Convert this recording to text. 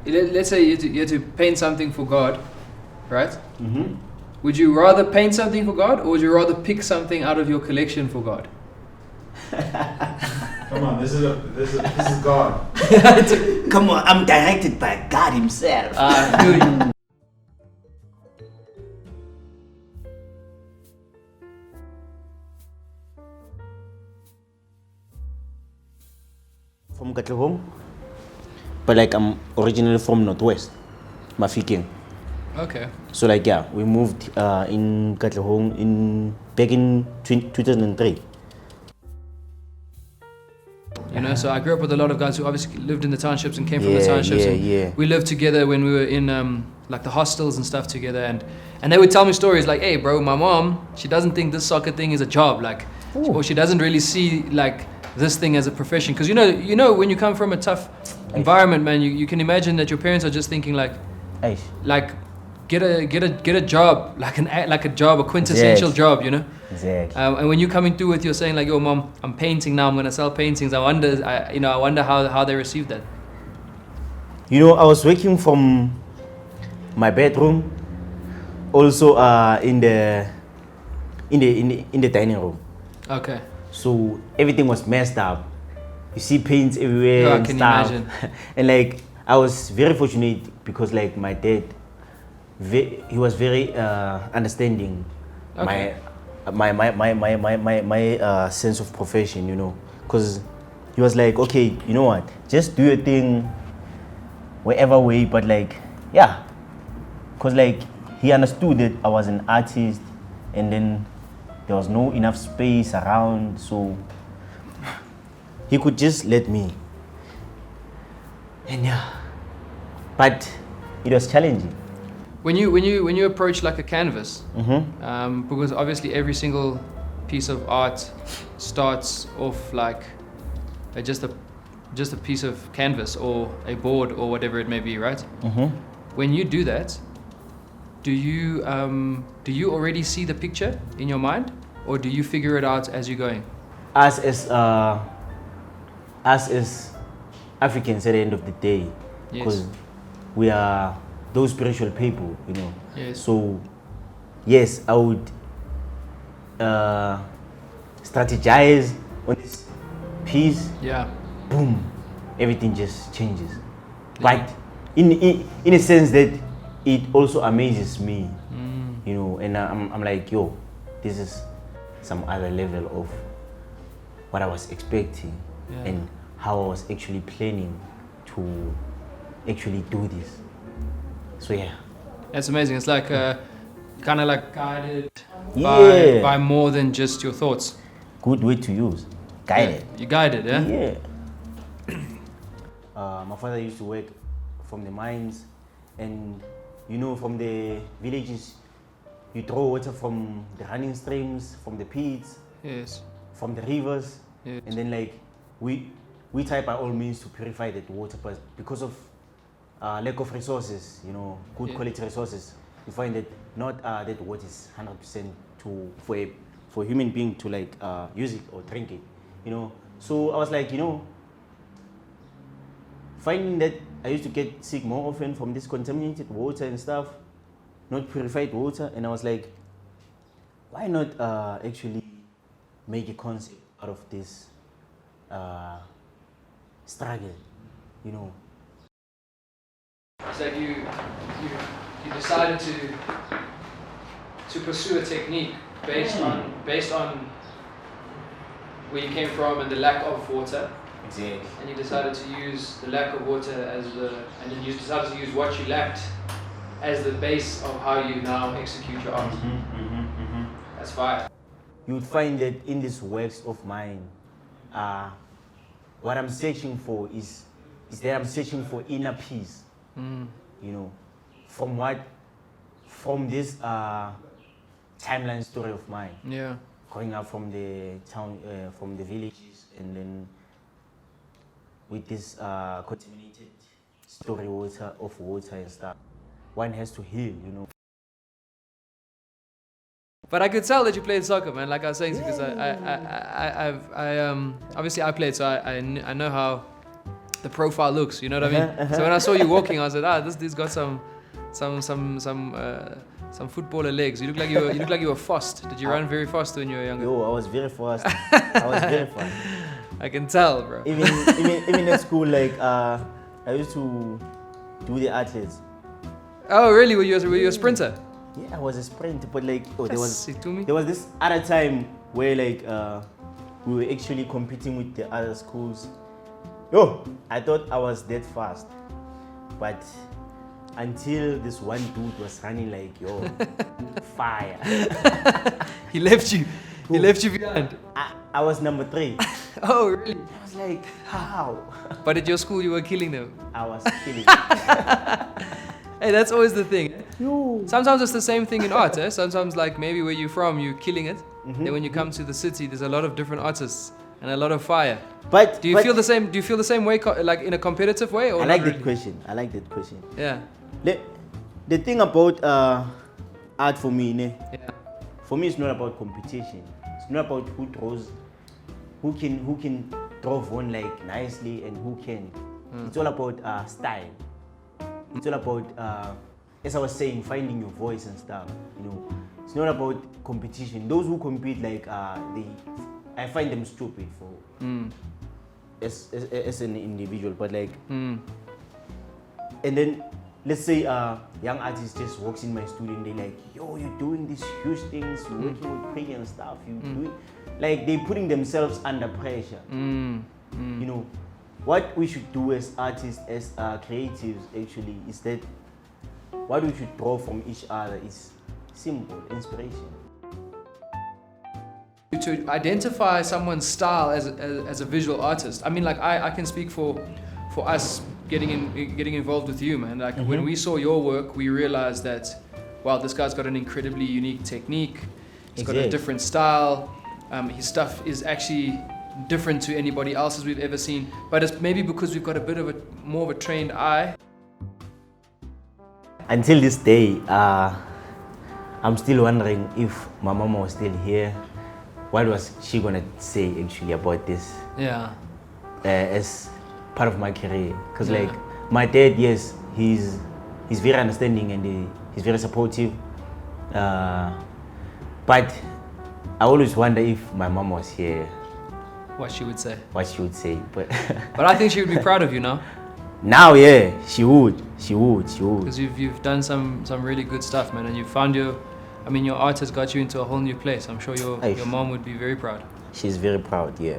let's say you had to paint something for God, right? Mm-hmm. Would you rather paint something for God, or would you rather pick something out of your collection for God? Come on, this is God. Come on, I'm directed by God himself. From Katlehong, but like I'm originally from Northwest, Mafikeng. Okay. So like yeah, we moved in Katlehong back in 2003. You know, so I grew up with a lot of guys who obviously lived in the townships and came from the Yeah, townships. yeah, and yeah. We lived together when we were in like the hostels and stuff together, and they would tell me stories like, "Hey, bro, my mom, she doesn't think this soccer thing is a job, like, or she doesn't really see like this thing as a profession." Because you know, when you come from a tough environment, man, you can imagine that your parents are just thinking like get a job, like a job, a quintessential job, you know. Exactly. And when you're coming through with, you're saying like, "Yo, mom, I'm painting now. I'm gonna sell paintings." I wonder how they received that. You know, I was working from my bedroom, also in the dining room. Okay. So everything was messed up. You see paints everywhere Yeah, I and can stuff. imagine. And like I was very fortunate because like my dad, he was very understanding. Okay. My sense of profession, you know, because he was like, okay, you know what, just do your thing, wherever way, but like, yeah, because like he understood that I was an artist, and then there was no enough space around, so he could just let me, and yeah, but it was challenging. When you approach like a canvas, Mm-hmm. because obviously every single piece of art starts off like just a piece of canvas or a board or whatever it may be, right? Mm-hmm. When you do that, do you already see the picture in your mind, or do you figure it out as you're going? Us as Africans at the end of the day, because we are those spiritual people, you know. Yes. So, yes, I would strategize on this piece. Yeah. Boom, everything just changes. But in a sense that it also amazes me, you know. And I'm like, yo, this is some other level of what I was expecting and how I was actually planning to actually do this. So yeah, That's amazing. It's like kind of like guided Yeah. by more than just your thoughts. good way to use. Guided. You guided, yeah? Yeah. My father used to work from the mines, and you know, from the villages, you draw water from the running streams, from the pits, Yes. from the rivers, Yes. and then like we try by all means to purify that water, but because of lack of resources, you know, good quality resources, you find that not that water is 100% for a human being to like use it or drink it, you know. So I was like, you know, finding that I used to get sick more often from this contaminated water and stuff, not purified water, and I was like, why not actually make a concept out of this struggle, you know. It's like you decided to pursue a technique based on where you came from and the lack of water. Exactly. And you decided to use the lack of water and then you decided to use what you lacked as the base of how you now execute your art. That's fire. You would find that in these works of mine, what I'm searching for is that I'm searching for inner peace. You know, from this timeline story of mine. Yeah. Growing up from the town, from the villages, and then with this contaminated story of water and stuff, one has to heal, you know. But I could tell that you played soccer, man. Like I was saying, because I obviously I played, so I know the profile looks. You know what I mean? So when I saw you walking, I said, this dude's got some footballer legs. You look like you were fast. Did you run very fast when you were younger? Yo, I was very fast. I was very fast. I can tell, bro. Even at school, like I used to do the athletes. Oh, really? Were you a sprinter? Yeah, I was a sprinter, but like there was Tumi. this other time where like we were actually competing with the other schools. Yo, I thought I was that fast, but until this one dude was running like fire. He left you. He left you behind. I was number 3. Oh, really? I was like, how? But at your school, you were killing them. I was killing them. Hey, that's always the thing. Yo. Sometimes it's the same thing in art. Sometimes, like maybe where you're from, you're killing it. Then when you come to the city, there's a lot of different artists and a lot of fire. But do you feel the same? Do you feel the same way, like in a competitive way? Or I like not that question. I like that question. Yeah. The thing about art for me, Yeah. for me, it's not about competition. It's not about who can draw one like nicely and who can. It's all about style. It's all about, as I was saying, finding your voice and stuff. You know, it's not about competition. Those who compete, like I find them stupid for as an individual. But like, and then let's say young artist just walks in my studio and they're like, yo, you're doing these huge things, you're working with Prey and stuff. You doing like they're putting themselves under pressure. You know, what we should do as artists, as creatives, actually, is that what we should draw from each other is simple inspiration. To identify someone's style as a visual artist, I mean, like I can speak for us getting involved with you, man. Like when we saw your work, we realized that, wow, this guy's got an incredibly unique technique. He's got a different style. His stuff is actually different to anybody else's we've ever seen, but it's maybe because we've got a bit of more of a trained eye. Until this day, I'm still wondering if my mama was still here. What was she gonna say actually about this? Yeah. As part of my career, because like my dad, yes, he's very understanding and he's very supportive. But I always wonder if my mom was here, What she would say. But but I think she would be proud of you now. Now, yeah, she would. Because you've done some really good stuff, man, and you found your art has got you into a whole new place. I'm sure your mom would be very proud. She's very proud, yeah.